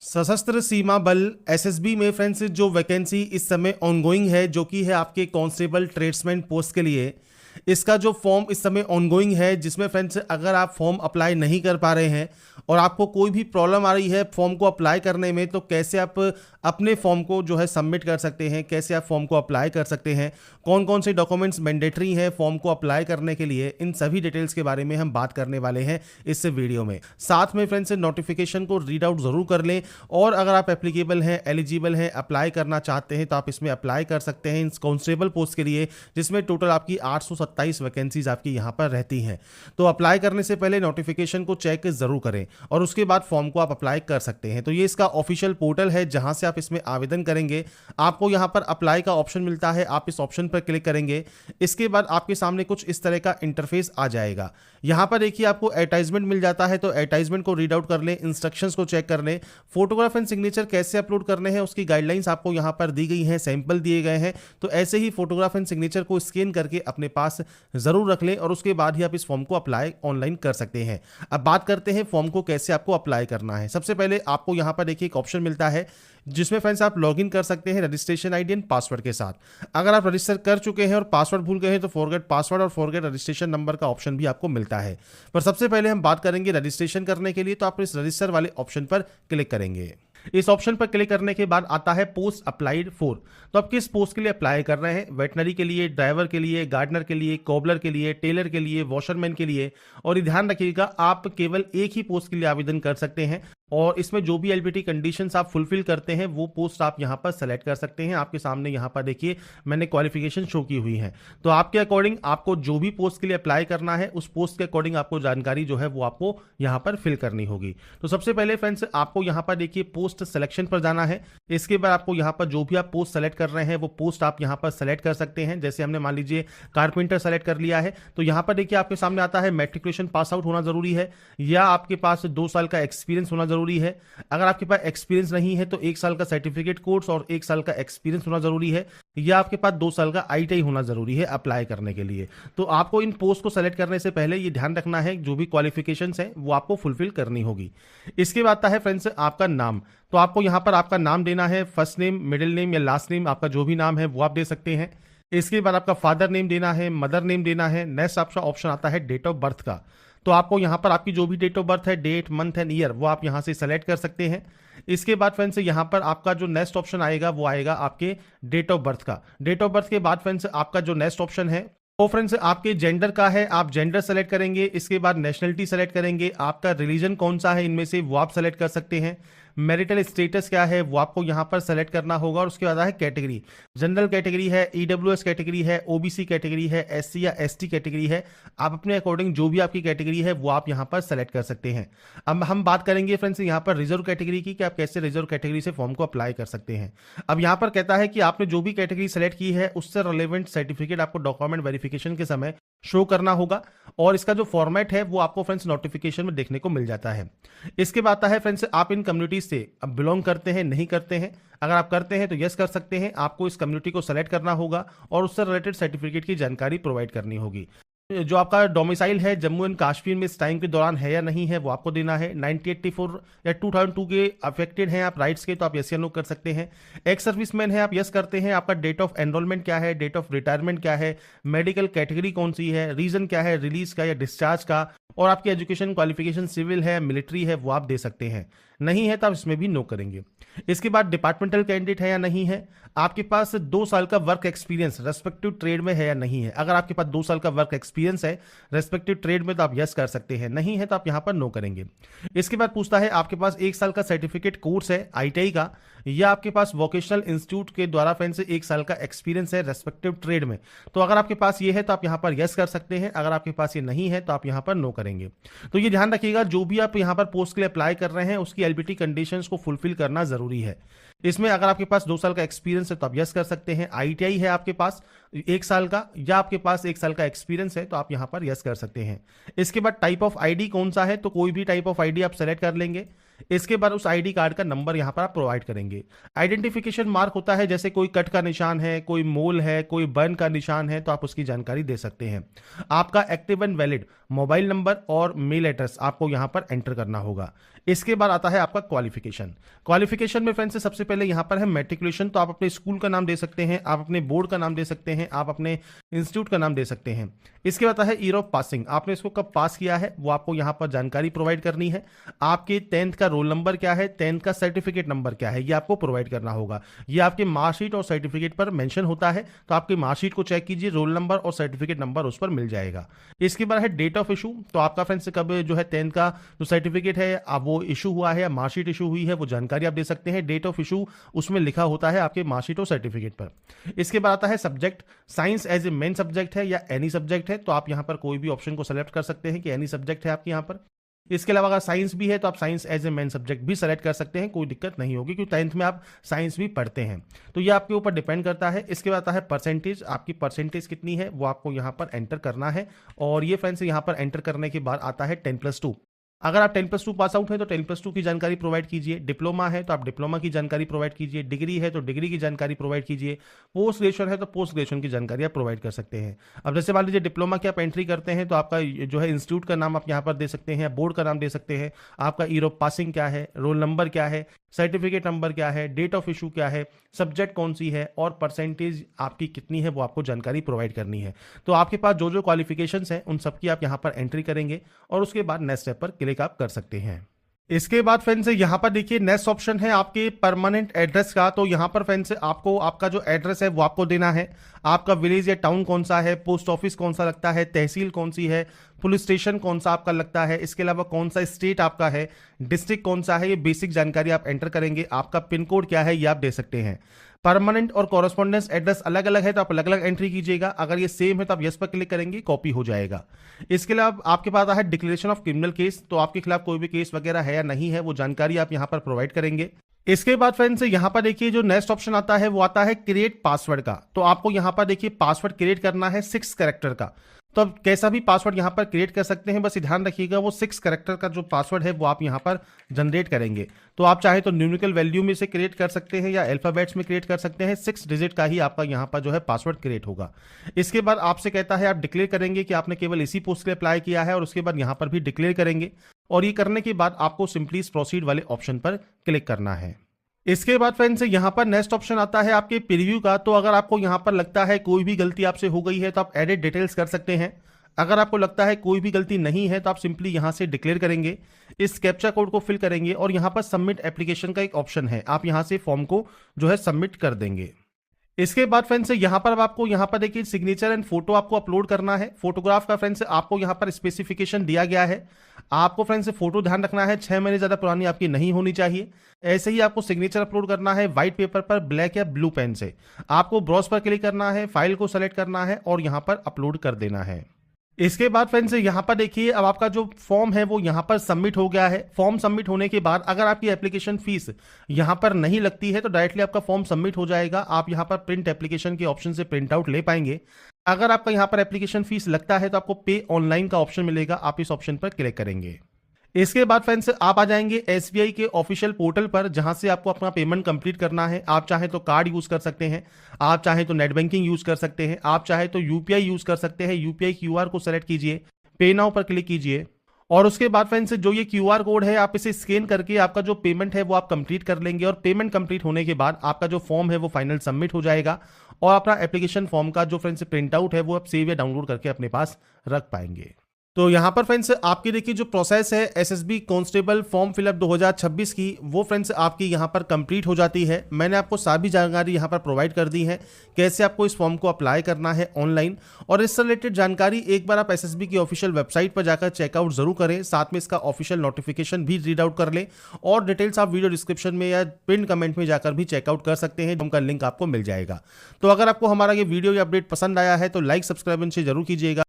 सशस्त्र सीमा बल एसएसबी में फ्रेंड्स जो वैकेंसी इस समय ऑनगोइंग है जो कि है आपके कांस्टेबल ट्रेड्समैन पोस्ट के लिए। इसका जो फॉर्म इस समय ऑनगोइंग है, जिसमें फ्रेंड्स अगर आप फॉर्म अप्लाई नहीं कर पा रहे हैं और आपको कोई भी प्रॉब्लम आ रही है फॉर्म को अप्लाई करने में, तो कैसे आप अपने फॉर्म को जो है सबमिट कर सकते हैं, कैसे आप फॉर्म को अप्लाई कर सकते हैं, कौन कौन से डॉक्यूमेंट्स मैंडेटरी हैं फॉर्म को अप्लाई करने के लिए, इन सभी डिटेल्स के बारे में हम बात करने वाले हैं इस वीडियो में। साथ में फ्रेंड्स नोटिफिकेशन को रीड आउट जरूर कर लें, और अगर आप एप्लीकेबल हैं, एलिजिबल हैं, अप्लाई करना चाहते हैं तो आप इसमें अप्लाई कर सकते हैं इन कांस्टेबल पोस्ट के लिए, जिसमें टोटल आपकी 827 वैकेंसीज आपकी यहां पर रहती हैं। तो अप्लाई करने से पहले नोटिफिकेशन को चेक जरूर करें और उसके बाद फॉर्म को आप अप्लाई कर सकते हैं। तो ये इसका ऑफिशियल पोर्टल है जहां से आप इसमें आवेदन करेंगे। आपको यहां पर अप्लाई का ऑप्शन मिलता है, आप इस ऑप्शन पर क्लिक करेंगे। इसके बाद आपके सामने कुछ इस तरह का इंटरफेस आ जाएगा। यहां पर देखिए आपको एडवर्टाइजमेंट मिल जाता है, तो एडवर्टाइजमेंट को रीड आउट कर लें, इंस्ट्रक्शंस को चेक कर लें। फोटोग्राफ एंड सिग्नेचर कैसे अपलोड करने हैं उसकी गाइडलाइंस आपको यहां पर दी गई हैं, सैंपल दिए गए हैं। तो ऐसे ही फोटोग्राफ एंड सिग्नेचर को स्कैन करके अपने पास जरूर रख लें और उसके बाद ही आप इस फॉर्म को अप्लाई ऑनलाइन कर सकते हैं। अब बात करते हैं फॉर्म को कैसे आपको अप्लाई करना है। सबसे पहले आपको यहां पर देखिए एक ऑप्शन मिलता है जिसमें फ्रेंड्स आप लॉगिन कर सकते हैं रजिस्ट्रेशन आईडी एंड पासवर्ड के साथ। अगर आप रजिस्टर कर चुके हैं और पासवर्ड भूल गए हैं तो फॉरगेट पासवर्ड और फॉरगेट रजिस्ट्रेशन नंबर का ऑप्शन भी आपको मिलता है। पर सबसे पहले हम बात करेंगे रजिस्ट्रेशन करने के लिए, तो आप इस रजिस्टर वाले ऑप्शन पर क्लिक करेंगे। इस ऑप्शन पर क्लिक करने के बाद आता है पोस्ट अप्लाइड फॉर। तो आप किस पोस्ट के लिए अप्लाई कर रहे हैं, वेटनरी के लिए, ड्राइवर के लिए, गार्डनर के लिए, कोबलर के लिए, टेलर के लिए, वॉशरमैन के लिए। और ये ध्यान रखिएगा आप केवल एक ही पोस्ट के लिए आवेदन कर सकते हैं और इसमें जो भी एलिजिबिलिटी कंडीशंस आप फुलफिल करते हैं वो पोस्ट आप यहां पर सेलेक्ट कर सकते हैं। आपके सामने यहां पर देखिए मैंने क्वालिफिकेशन शो की हुई है, तो आपके अकॉर्डिंग आपको जो भी पोस्ट के लिए अप्लाई करना है उस पोस्ट के अकॉर्डिंग आपको जानकारी जो है वो आपको यहां पर फिल करनी होगी। तो सबसे पहले फ्रेंड्स आपको यहां पर देखिए पोस्ट सिलेक्शन पर जाना है। इसके बाद आपको यहां पर जो भी आप पोस्ट सेलेक्ट कर रहे हैं वो पोस्ट आप यहां पर सेलेक्ट कर सकते हैं। जैसे हमने मान लीजिए कारपेंटर सेलेक्ट कर लिया है, तो यहां पर देखिए आपके सामने आता है मैट्रिकुलेशन पास आउट होना जरूरी है या आपके पास 2 साल का एक्सपीरियंस होना जरूरी है। अगर आपके पास एक्सपीरियंस नहीं है तो 1 साल का सर्टिफिकेट कोर्स और 1 साल का एक्सपीरियंस होना जरूरी है, या आपके पास 2 साल का आईटीआई होना जरूरी है अप्लाई करने के लिए। तो आपको इन पोस्ट को सेलेक्ट करने से पहले ये ध्यान रखना है जो भी क्वालिफिकेशंस है वो आपको फुलफिल करनी होगी। इसके बाद आता है फ्रेंड्स आपका नाम। तो आपको यहां पर आपका नाम देना है, फर्स्ट नेम, मिडिल नेम या लास्ट नेम, आपका जो भी नाम है वो आप दे सकते हैं। इसके बाद आपका फादर नेम देना है, मदर नेम देना है। नेक्स्ट आपका ऑप्शन आता है डेट ऑफ बर्थ का। तो आपको यहां पर आपकी जो भी डेट ऑफ बर्थ है, डेट, मंथ एंड ईयर, वो आप यहां से सेलेक्ट कर सकते हैं। इसके बाद फ्रेंड्स यहां पर आपका जो नेक्स्ट ऑप्शन आएगा वो आएगा आपके डेट ऑफ बर्थ का। डेट ऑफ बर्थ के बाद फ्रेंड्स आपका जो नेक्स्ट ऑप्शन है वो फ्रेंड्स आपके जेंडर का है, आप जेंडर सेलेक्ट करेंगे। इसके बाद नेशनलिटी सेलेक्ट करेंगे, आपका रिलीजन कौन सा है इनमें से वो आप सेलेक्ट कर सकते हैं। मैरिटल स्टेटस क्या है वो आपको यहां पर सेलेक्ट करना होगा। और उसके बाद है कैटेगरी, जनरल कैटेगरी है, ईडब्ल्यूएस कैटेगरी है, ओबीसी कैटेगरी है, एससी या एसटी कैटेगरी है। आप अपने अकॉर्डिंग जो भी आपकी कैटेगरी है वो आप यहां पर सेलेक्ट कर सकते हैं। अब हम बात करेंगे फ्रेंड्स यहां पर रिजर्व कैटेगरी की, कि आप कैसे रिजर्व कैटेगरी से फॉर्म को अप्लाई कर सकते हैं। अब यहां पर कहता है कि आपने जो भी कैटेगरी सेलेक्ट की है उससे रिलेवेंट सर्टिफिकेट आपको डॉक्यूमेंट वेरिफिकेशन के समय शो करना होगा, और इसका जो फॉर्मेट है वो आपको फ्रेंड्स नोटिफिकेशन में देखने को मिल जाता है। इसके बाद आता है फ्रेंड्स आप इन कम्युनिटी से अब बिलोंग करते हैं, नहीं करते हैं। अगर आप करते हैं तो यस कर सकते हैं, आपको इस कम्युनिटी को सेलेक्ट करना होगा और उससे रिलेटेड सर्टिफिकेट की जानकारी प्रोवाइड करनी होगी। जो आपका डोमिसाइल है जम्मू एंड कश्मीर में इस टाइम के दौरान है या नहीं है वो आपको देना है। 1984 या 2002 के अफेक्टेड हैं आप राइट्स के, तो आप यस या नो कर सकते हैं। एक्स सर्विसमैन है आप यस करते हैं। आपका डेट ऑफ एनरोलमेंट क्या है, डेट ऑफ रिटायरमेंट क्या है, मेडिकल कैटेगरी कौन सी है, रीजन क्या है, रिलीज का या डिस्चार्ज का, और आपकी एजुकेशन क्वालिफिकेशन सिविल है, मिलिट्री है, वो आप दे सकते हैं। नहीं है तो आप इसमें भी नो करेंगे। इसके बाद डिपार्टमेंटल कैंडिडेट है या नहीं है, आपके पास 2 साल का वर्क एक्सपीरियंस रेस्पेक्टिव ट्रेड में है या नहीं है। अगर आपके पास 2 साल का वर्क एक्सपीरियंस है रेस्पेक्टिव ट्रेड में तो आप यस कर सकते हैं, नहीं है तो आप यहां पर नो करेंगे। इसके बाद पूछता है आपके पास 1 साल का सर्टिफिकेट कोर्स है आईटीआई का, या आपके पास वोकेशनल इंस्टीट्यूट के द्वारा फ्रेंड्स 1 साल का एक्सपीरियंस है रेस्पेक्टिव ट्रेड में। तो अगर आपके पास ये है तो आप यहां पर यस कर सकते हैं, अगर आपके पास ये नहीं है तो आप यहां पर नो करेंगे। तो ये ध्यान रखिएगा जो भी आप यहां पर पोस्ट के लिए अप्लाई कर रहे हैं उसकी एलिजिबिलिटी कंडीशंस को फुलफिल करना जरूरी है। इसमें अगर आपके पास 2 साल का एक्सपीरियंस है तो आप यस कर सकते हैं, आईटीआई है आपके पास 1 साल का, या आपके पास 1 साल का एक्सपीरियंस है तो आप यहां पर यस कर सकते हैं। इसके बाद टाइप ऑफ आईडी कौन सा है, तो कोई भी टाइप ऑफ आईडी आप सेलेक्ट कर लेंगे। इसके बाद उस आईडी कार्ड का नंबर यहां पर आप प्रोवाइड करेंगे। आइडेंटिफिकेशन मार्क होता है, जैसे कोई कट का निशान है, कोई मोल है, कोई बर्न का निशान है, तो आप उसकी जानकारी दे सकते हैं। आपका active and valid mobile number और मेल एड्रेस आपको यहाँ पर एंटर करना होगा। इसके बाद आता है आपका क्वालिफिकेशन। क्वालिफिकेशन में फ्रेंड्स सबसे पहले यहाँ पर है मैट्रिकुलेशन, तो आप अपने स्कूल का नाम दे सकते हैं, आप अपने बोर्ड का नाम दे सकते हैं, आप अपने इंस्टीट्यूट का नाम दे सकते हैं। इसके बाद है ईयर ऑफ पासिंग, आपने इसको कब पास किया है वो आपको यहाँ पर जानकारी प्रोवाइड करनी है। आपके 10th का रोल नंबर क्या है, 10th का सर्टिफिकेट नंबर क्या है, ये आपको प्रोवाइड करना होगा। ये आपके मार्कशीट और सर्टिफिकेट पर मेंशन होता है, तो आपकी मार्कशीट को चेक कीजिए, रोल नंबर और सर्टिफिकेट नंबर उस पर मिल जाएगा। इसके बाद है डेट ऑफ इशू, तो आपका फ्रेंड्स कब जो है 10th का जो सर्टिफिकेट है अब वो इशू हुआ है या मार्कशीट इशू हुई है, वो जानकारी आप दे सकते हैं। डेट ऑफ इशू उसमें लिखा होता है आपके मार्कशीट और सर्टिफिकेट पर। इसके बाद आता है subject, science as a main subject है या एनी सब्जेक्ट है, तो आप यहाँ पर कोई भी ऑप्शन को सेलेक्ट कर सकते हैं कि एनी सब्जेक्ट है आपके यहाँ पर। इसके अलावा अगर साइंस भी है तो आप science as a main subject भी सेलेक्ट कर सकते हैं, कोई दिक्कत नहीं होगी क्योंकि 10th में आप साइंस भी पढ़ते हैं, तो ये आपके ऊपर डिपेंड करता है। इसके बाद आता है परसेंटेज, आपकी परसेंटेज कितनी है वो आपको यहाँ पर एंटर करना है। और ये फ्रेंड्स यहाँ पर एंटर करने के बाद आता है 10+2। अगर आप 10+2 पास आउट हैं तो 10+2 की जानकारी प्रोवाइड कीजिए। डिप्लोमा है तो आप डिप्लोमा की जानकारी प्रोवाइड कीजिए। डिग्री है तो डिग्री की जानकारी प्रोवाइड कीजिए। पोस्ट ग्रेजुएशन है तो पोस्ट ग्रेजुएशन की जानकारी आप प्रोवाइड कर सकते हैं। अब जैसे मान लीजिए डिप्लोमा की आप एंट्री करते हैं तो आपका जो है इंस्टीट्यूट का नाम आप यहाँ पर दे सकते हैं, बोर्ड का नाम दे सकते हैं, आपका ईयर ऑफ पासिंग क्या है, रोल नंबर क्या है, सर्टिफिकेट नंबर क्या है, डेट ऑफ इशू क्या है, सब्जेक्ट कौन सी है और परसेंटेज आपकी कितनी है वो आपको जानकारी प्रोवाइड करनी है। तो आपके पास जो जो क्वालिफिकेशंस हैं उन सबकी आप यहाँ पर एंट्री करेंगे और उसके बाद नेक्स्ट स्टेप पर क्लिक आप कर सकते हैं। इसके बाद फ्रेंड्स यहाँ पर देखिए नेक्स्ट ऑप्शन है आपके परमानेंट एड्रेस का। तो यहाँ पर फ्रेंड्स आपको आपका जो एड्रेस है वो आपको देना है। आपका विलेज या टाउन कौन सा है, पोस्ट ऑफिस कौन सा लगता है, तहसील कौन सी है, पुलिस स्टेशन कौन सा आपका लगता है, इसके अलावा कौन सा स्टेट आपका है, डिस्ट्रिक्ट कौन सा है, ये बेसिक जानकारी आप एंटर करेंगे। आपका पिन कोड क्या है ये आप दे सकते हैं। परमानेंट और कॉरेस्पॉन्डेंस एड्रेस अलग अलग है तो आप अलग अलग एंट्री कीजिएगा। अगर ये सेम है तो आप यस पर क्लिक करेंगे, कॉपी हो जाएगा। इसके अलावा आपके पास है डिक्लेरेशन ऑफ क्रिमिनल केस, तो आपके खिलाफ कोई भी केस वगैरह है या नहीं है वो जानकारी आप यहाँ पर प्रोवाइड करेंगे। इसके बाद फ्रेंड्स यहाँ पर देखिए जो नेक्स्ट ऑप्शन आता है वो आता है क्रिएट पासवर्ड का। तो आपको यहाँ पर देखिए पासवर्ड क्रिएट करना है 6 कैरेक्टर का। तो अब कैसा भी पासवर्ड यहाँ पर क्रिएट कर सकते हैं, बस ध्यान रखिएगा वो 6 कैरेक्टर का जो पासवर्ड है वो आप यहाँ पर जनरेट करेंगे। तो आप चाहे तो न्यूमेरिकल वैल्यू में से क्रिएट कर सकते हैं या अल्फाबेट्स में क्रिएट कर सकते हैं। 6 डिजिट का ही आपका यहाँ पर जो है पासवर्ड क्रिएट होगा। इसके बाद आपसे कहता है आप डिक्लेयर करेंगे कि आपने केवल इसी पोस्ट के लिए अप्लाई किया है और उसके बाद यहाँ पर भी डिक्लेयर करेंगे। और ये करने के बाद आपको सिंपली प्रोसीड वाले ऑप्शन पर क्लिक करना है। इसके बाद फ्रेंड्स यहाँ पर नेक्स्ट ऑप्शन आता है आपके प्रीव्यू का। तो अगर आपको यहाँ पर लगता है कोई भी गलती आपसे हो गई है तो आप एडिट डिटेल्स कर सकते हैं। अगर आपको लगता है कोई भी गलती नहीं है तो आप सिंपली यहाँ से डिक्लेयर करेंगे, इस कैप्चा कोड को फिल करेंगे और यहाँ पर सबमिट एप्लीकेशन का एक ऑप्शन है, आप यहाँ से फॉर्म को जो है सबमिट कर देंगे। इसके बाद फ्रेंड्स यहाँ पर अब आपको यहाँ पर देखिए सिग्नेचर एंड फोटो आपको अपलोड करना है। फोटोग्राफ का फ्रेंड्स आपको यहाँ पर स्पेसिफिकेशन दिया गया है। आपको फ्रेंड्स फोटो ध्यान रखना है 6 महीने ज्यादा पुरानी आपकी नहीं होनी चाहिए। ऐसे ही आपको सिग्नेचर अपलोड करना है व्हाइट पेपर पर ब्लैक या ब्लू पेन से। आपको ब्राउज पर क्लिक करना है, फाइल को सेलेक्ट करना है और यहाँ पर अपलोड कर देना है। इसके बाद फ्रेंड्स यहाँ पर देखिए अब आपका जो फॉर्म है वो यहाँ पर सबमिट हो गया है। फॉर्म सबमिट होने के बाद अगर आपकी एप्लीकेशन फीस यहाँ पर नहीं लगती है तो डायरेक्टली आपका फॉर्म सबमिट हो जाएगा। आप यहाँ पर प्रिंट एप्लीकेशन के ऑप्शन से प्रिंट आउट ले पाएंगे। अगर आपका यहाँ पर एप्लीकेशन फीस लगता है तो आपको पे ऑनलाइन का ऑप्शन मिलेगा, आप इस ऑप्शन पर क्लिक करेंगे। इसके बाद फ्रेंड्स आप आ जाएंगे SBI के ऑफिशियल पोर्टल पर जहां से आपको अपना पेमेंट कंप्लीट करना है। आप चाहे तो कार्ड यूज कर सकते हैं, आप चाहे तो नेट बैंकिंग यूज कर सकते हैं, आप चाहे तो UPI यूज कर सकते हैं। UPI QR को सेलेक्ट कीजिए, पे नाउ पर क्लिक कीजिए और उसके बाद फ्रेंड्स जो ये QR कोड है आप इसे स्कैन करके आपका जो पेमेंट है वो आप कंप्लीट कर लेंगे। और पेमेंट कंप्लीट होने के बाद आपका जो फॉर्म है वो फाइनल सबमिट हो जाएगा और अपना एप्लीकेशन फॉर्म का जो फ्रेंड्स प्रिंट आउट है वो आप सेव या डाउनलोड करके अपने पास रख पाएंगे। तो यहाँ पर फ्रेंड्स आपकी देखिए जो प्रोसेस है SSB कांस्टेबल फॉर्म फिलअप 2026 की वो फ्रेंड्स आपकी यहाँ पर कंप्लीट हो जाती है। मैंने आपको सभी जानकारी यहाँ पर प्रोवाइड कर दी है कैसे आपको इस फॉर्म को अप्लाई करना है ऑनलाइन। और इससे रिलेटेड जानकारी एक बार आप SSB की ऑफिशियल वेबसाइट पर जाकर चेकआउट जरूर करें, साथ में इसका ऑफिशियल नोटिफिकेशन भी रीड आउट कर लें और डिटेल्स आप वीडियो डिस्क्रिप्शन में या पिन कमेंट में जाकर भी चेकआउट कर सकते हैं, उनका लिंक आपको मिल जाएगा। तो अगर आपको हमारा ये वीडियो या अपडेट पसंद आया है तो लाइक सब्सक्राइब से जरूर कीजिएगा।